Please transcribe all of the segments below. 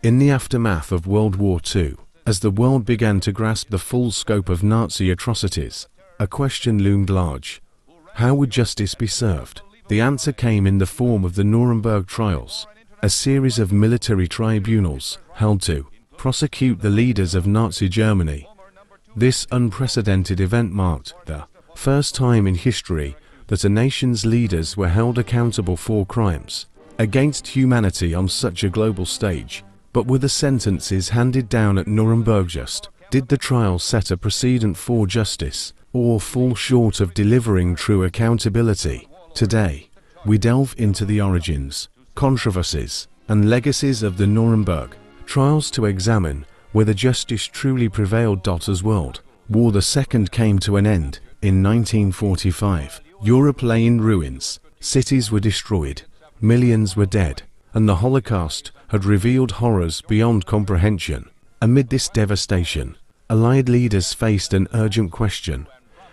In the aftermath of World War II, as the world began to grasp the full scope of Nazi atrocities, a question loomed large. How would justice be served? The answer came in the form of the Nuremberg Trials, a series of military tribunals held to prosecute the leaders of Nazi Germany. This unprecedented event marked the first time in history that a nation's leaders were held accountable for crimes against humanity on such a global stage. But were the sentences handed down at Nuremberg just? Did the trial set a precedent for justice, or fall short of delivering true accountability? Today, we delve into the origins, controversies, and legacies of the Nuremberg trials to examine whether justice truly prevailed. As World War II came to an end in 1945, Europe lay in ruins, cities were destroyed, millions were dead, and the Holocaust had revealed horrors beyond comprehension. Amid this devastation, Allied leaders faced an urgent question: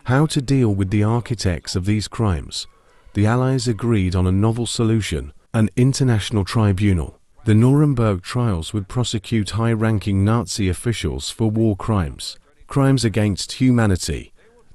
how to deal with the architects of these crimes. The Allies agreed on a novel solution: an international tribunal. The Nuremberg trials would prosecute high-ranking Nazi officials for war crimes, crimes against humanity,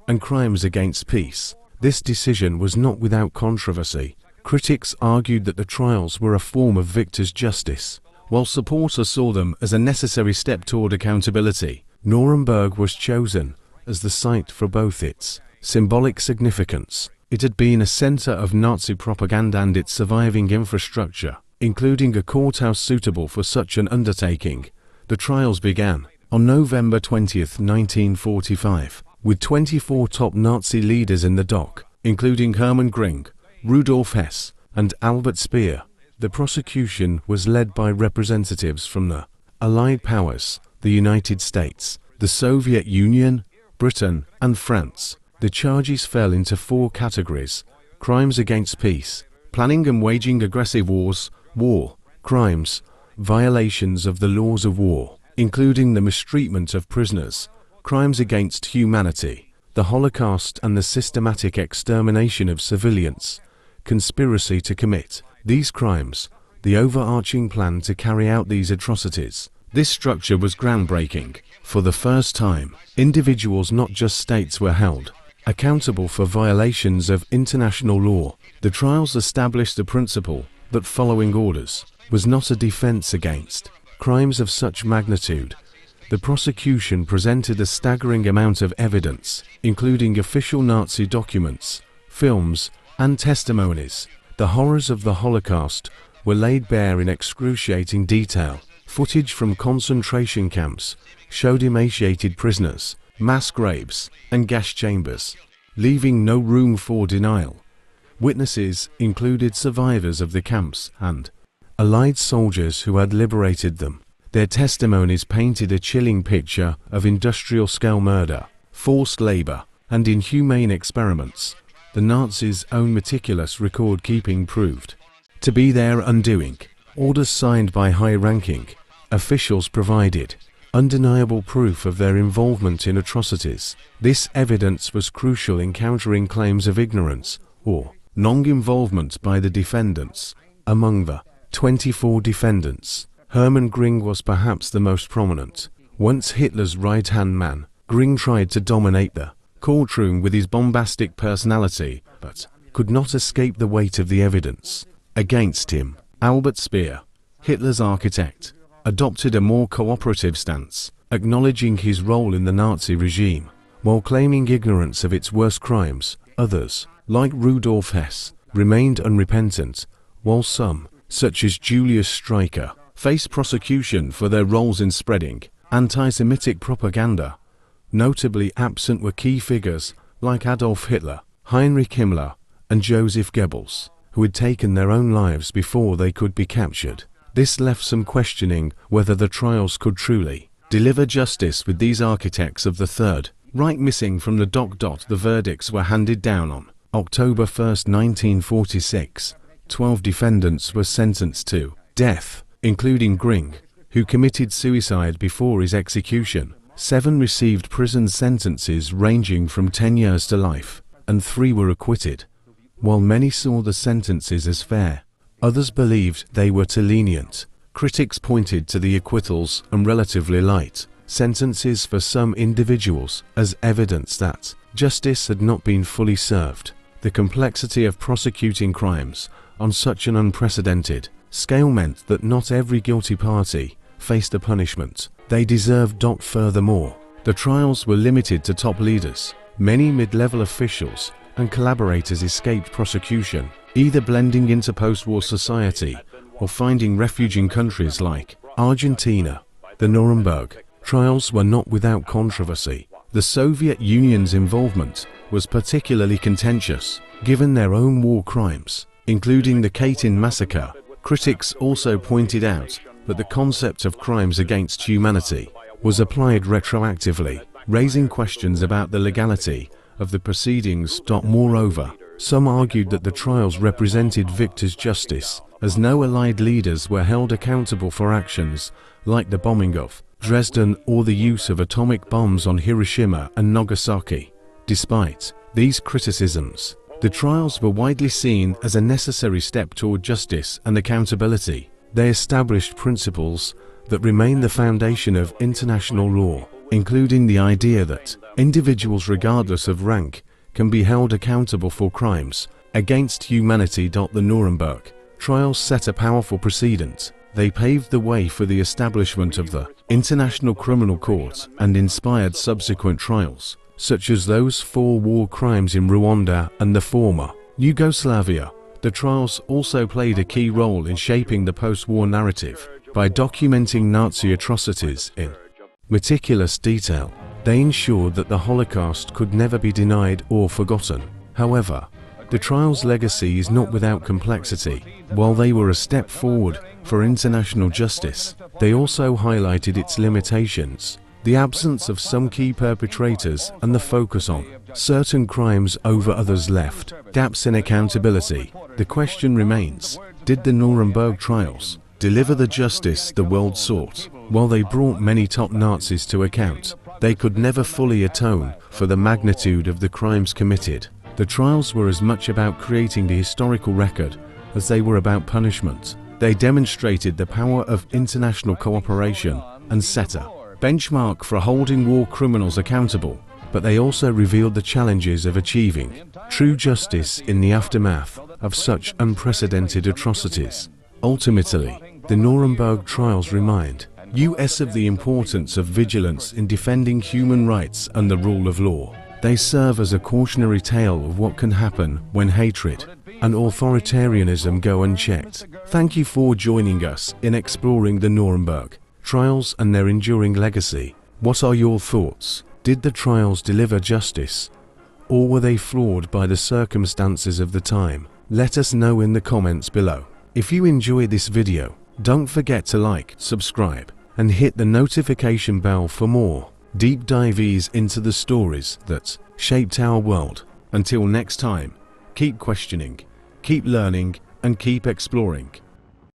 and crimes against peace. This decision was not without controversy. Critics argued that the trials were a form of victor's justice, while supporters saw them as a necessary step toward accountability. Nuremberg was chosen as the site for both its symbolic significance. It had been a center of Nazi propaganda and its surviving infrastructure, including a courthouse suitable for such an undertaking. The trials began on November 20, 1945, with 24 top Nazi leaders in the dock, including Hermann Göring, Rudolf Hess, and Albert Speer. The prosecution was led by representatives from the Allied powers, the United States, the Soviet Union, Britain, and France. The charges fell into 4 categories: crimes against peace, planning and waging aggressive wars, war crimes, violations of the laws of war, including the mistreatment of prisoners, crimes against humanity, the Holocaust and the systematic extermination of civilians, conspiracy to commit these crimes, the overarching plan to carry out these atrocities. This structure was groundbreaking. For the first time, individuals, not just states, were held accountable for violations of international law. The trials established the principle that following orders was not a defense against crimes of such magnitude. The prosecution presented a staggering amount of evidence, including official Nazi documents, films, and testimonies. The horrors of the Holocaust were laid bare in excruciating detail. Footage from concentration camps showed emaciated prisoners, mass graves, and gas chambers, leaving no room for denial. Witnesses included survivors of the camps and Allied soldiers who had liberated them. Their testimonies painted a chilling picture of industrial-scale murder, forced labor, and inhumane experiments. The Nazis' own meticulous record-keeping proved to be their undoing. Orders signed by high-ranking officials provided undeniable proof of their involvement in atrocities. This evidence was crucial in countering claims of ignorance or non-involvement by the defendants. Among the 24 defendants, Hermann Göring was perhaps the most prominent. Once Hitler's right-hand man, Göring tried to dominate the courtroom with his bombastic personality, but could not escape the weight of the evidence against him. Albert Speer, Hitler's architect, adopted a more cooperative stance, acknowledging his role in the Nazi regime, while claiming ignorance of its worst crimes. Others, like Rudolf Hess, remained unrepentant, while some, such as Julius Streicher, faced prosecution for their roles in spreading anti-Semitic propaganda. Notably absent were key figures like Adolf Hitler, Heinrich Himmler, and Joseph Goebbels, who had taken their own lives before they could be captured. This left some questioning whether the trials could truly deliver justice with these architects of the Third Reich missing from the dock. The verdicts were handed down on October 1, 1946. 12 defendants were sentenced to death, including Göring, who committed suicide before his execution. 7 received prison sentences ranging from 10 years to life, and 3 were acquitted. While many saw the sentences as fair, others believed they were too lenient. Critics pointed to the acquittals and relatively light sentences for some individuals as evidence that justice had not been fully served. The complexity of prosecuting crimes on such an unprecedented scale meant that not every guilty party faced a punishment they deserved. Furthermore, the trials were limited to top leaders. Many mid-level officials and collaborators escaped prosecution, either blending into post-war society or finding refuge in countries like Argentina. The Nuremberg trials were not without controversy. The Soviet Union's involvement was particularly contentious, given their own war crimes, including the Katyn massacre. Critics also pointed out that the concept of crimes against humanity was applied retroactively, raising questions about the legality of the proceedings. Moreover, some argued that the trials represented victors' justice, as no Allied leaders were held accountable for actions like the bombing of Dresden or the use of atomic bombs on Hiroshima and Nagasaki. Despite these criticisms, the trials were widely seen as a necessary step toward justice and accountability. They established principles that remain the foundation of international law, including the idea that individuals regardless of rank can be held accountable for crimes against humanity. The Nuremberg trials set a powerful precedent. They paved the way for the establishment of the International Criminal Court and inspired subsequent trials, such as those for war crimes in Rwanda and the former Yugoslavia. The trials also played a key role in shaping the post-war narrative. By documenting Nazi atrocities in meticulous detail, they ensured that the Holocaust could never be denied or forgotten. However, the trial's legacy is not without complexity. While they were a step forward for international justice, they also highlighted its limitations. The absence of some key perpetrators and the focus on certain crimes over others left gaps in accountability. The question remains, did the Nuremberg trials deliver the justice the world sought? While they brought many top Nazis to account, they could never fully atone for the magnitude of the crimes committed. The trials were as much about creating the historical record as they were about punishment. They demonstrated the power of international cooperation and set a benchmark for holding war criminals accountable, but they also revealed the challenges of achieving true justice in the aftermath of such unprecedented atrocities. Ultimately, the Nuremberg trials remind us of the importance of vigilance in defending human rights and the rule of law. They serve as a cautionary tale of what can happen when hatred and authoritarianism go unchecked. Thank you for joining us in exploring the Nuremberg trials and their enduring legacy. What are your thoughts? Did the trials deliver justice, or were they flawed by the circumstances of the time? Let us know in the comments below. If you enjoyed this video, don't forget to like, subscribe, and hit the notification bell for more deep dives into the stories that shaped our world. Until next time, keep questioning, keep learning, and keep exploring.